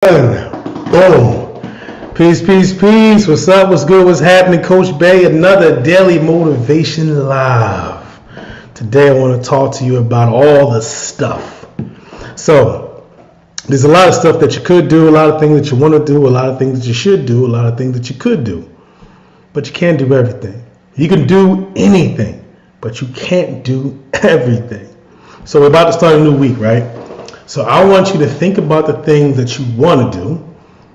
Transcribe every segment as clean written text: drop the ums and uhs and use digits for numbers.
Boom. Peace, peace, peace. What's up? What's good? What's happening? Coach Bey, another daily motivation live. Today I want to talk to you about all the stuff. So, there's a lot of stuff that you could do, a lot of things that you want to do, a lot of things that you should do, a lot of things that you could do. But you can't do everything. You can do anything, but you can't do everything. So we're about to start a new week, right? So I want you to think about the things that you want to do.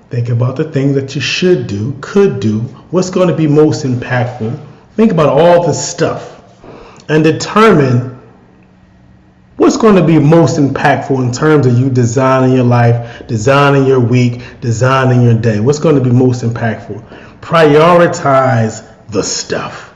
Think about the things that you should do, could do, what's going to be most impactful. Think about all the stuff and determine what's going to be most impactful in terms of you designing your life, designing your week, designing your day. What's going to be most impactful? Prioritize the stuff.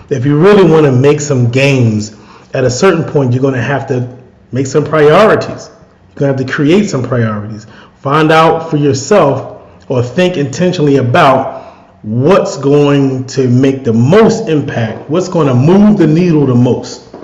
If you really want to make some gains, at a certain point, you're going to have to make some priorities. You're going to have to create some priorities. Find out for yourself or think intentionally about what's going to make the most impact, what's going to move the needle the most.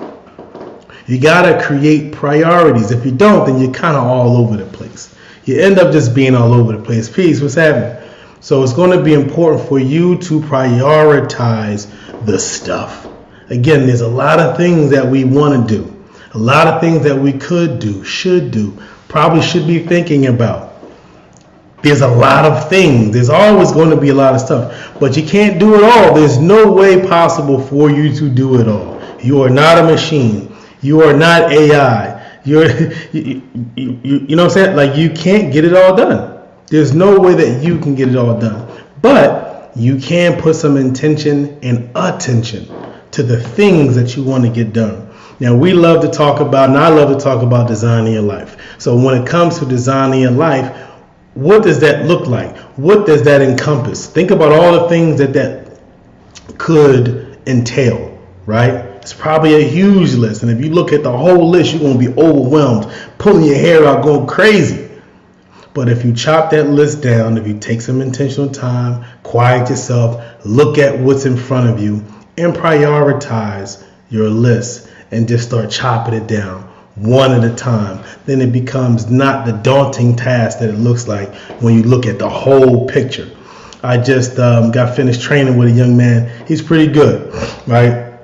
You got to create priorities. If you don't, then you're kind of all over the place. You end up just being all over the place. Peace, what's happening? So it's going to be important for you to prioritize the stuff. Again, there's a lot of things that we want to do. A lot of things that we could do, should do, probably should be thinking about. There's a lot of things. There's always going to be a lot of stuff. But you can't do it all. There's no way possible for you to do it all. You are not a machine. You are not AI. You know what I'm saying? Like, you can't get it all done. There's no way that you can get it all done. But you can put some intention and attention to the things that you want to get done. Now, we love to talk about, and I love to talk about designing your life. So when it comes to designing your life, what does that look like? What does that encompass? Think about all the things that could entail, right? It's probably a huge list. And if you look at the whole list, you're going to be overwhelmed, pulling your hair out, going crazy. But if you chop that list down, if you take some intentional time, quiet yourself, look at what's in front of you, and prioritize your list, and just start chopping it down one at a time, then it becomes not the daunting task that it looks like when you look at the whole picture. I just got finished training with a young man. He's pretty good, right?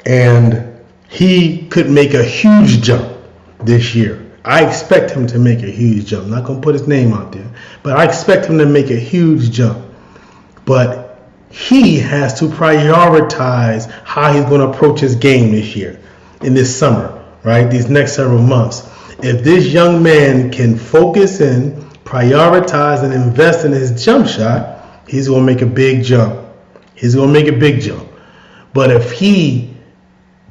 And he could make a huge jump this year. I expect him to make a huge jump. I'm not going to put his name out there, but I expect him to make a huge jump. But he has to prioritize how he's going to approach his game this year, in this summer, right? These next several months. If this young man can focus in, prioritize, and invest in his jump shot, he's going to make a big jump. He's going to make a big jump. But if he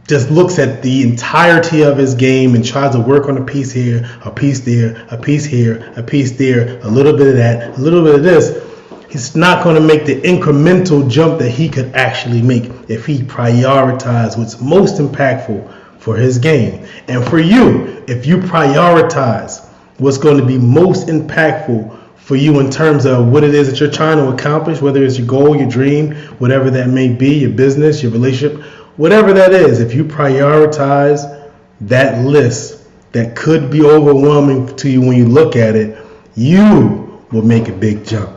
just looks at the entirety of his game and tries to work on a piece here, a piece there, a piece here, a piece there, a little bit of that, a little bit of this, he's not going to make the incremental jump that he could actually make if he prioritizes what's most impactful for his game. And for you, if you prioritize what's going to be most impactful for you in terms of what it is that you're trying to accomplish, whether it's your goal, your dream, whatever that may be, your business, your relationship, whatever that is, if you prioritize that list that could be overwhelming to you when you look at it, you will make a big jump.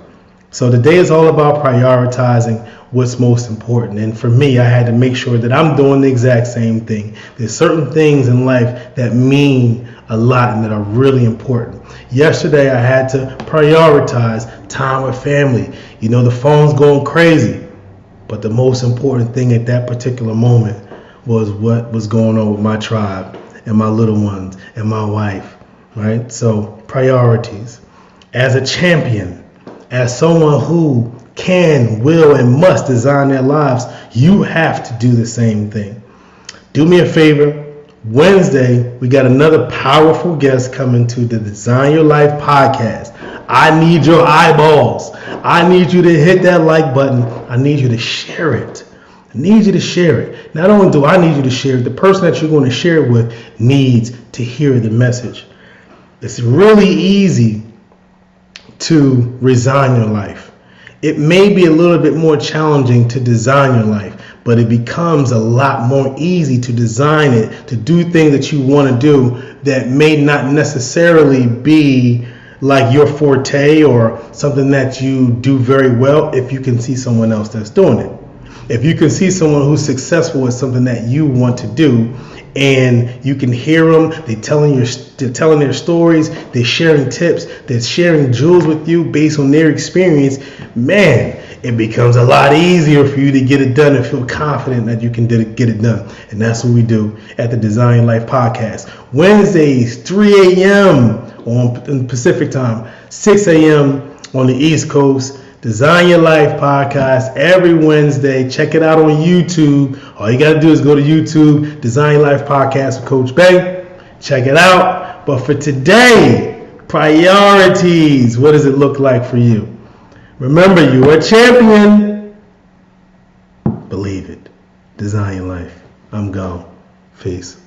So today is all about prioritizing what's most important. And for me, I had to make sure that I'm doing the exact same thing. There's certain things in life that mean a lot and that are really important. Yesterday, I had to prioritize time with family. You know, the phone's going crazy. But the most important thing at that particular moment was what was going on with my tribe and my little ones and my wife, right? So priorities. As a champion, as someone who can, will, and must design their lives, you have to do the same thing. Do me a favor. Wednesday, we got another powerful guest coming to the Design Your Life podcast. I need your eyeballs. I need you to hit that like button. I need you to share it. I need you to share it. Not only do I need you to share it, the person that you're going to share it with needs to hear the message. It's really easy to resign your life. It may be a little bit more challenging to design your life, but it becomes a lot more easy to design it, to do things that you want to do that may not necessarily be like your forte or something that you do very well if you can see someone else that's doing it. If you can see someone who's successful at something that you want to do, and you can hear them, they're telling their stories, they're sharing tips, they're sharing jewels with you based on their experience, man, it becomes a lot easier for you to get it done and feel confident that you can get it done. And that's what we do at the Design Life Podcast. Wednesdays, 3 a.m. on Pacific time, 6 a.m. on the East Coast. Design Your Life Podcast every Wednesday. Check it out on YouTube. All you got to do is go to YouTube, Design Your Life Podcast with Coach Bey. Check it out. But for today, priorities. What does it look like for you? Remember, you are a champion. Believe it. Design your life. I'm gone. Peace.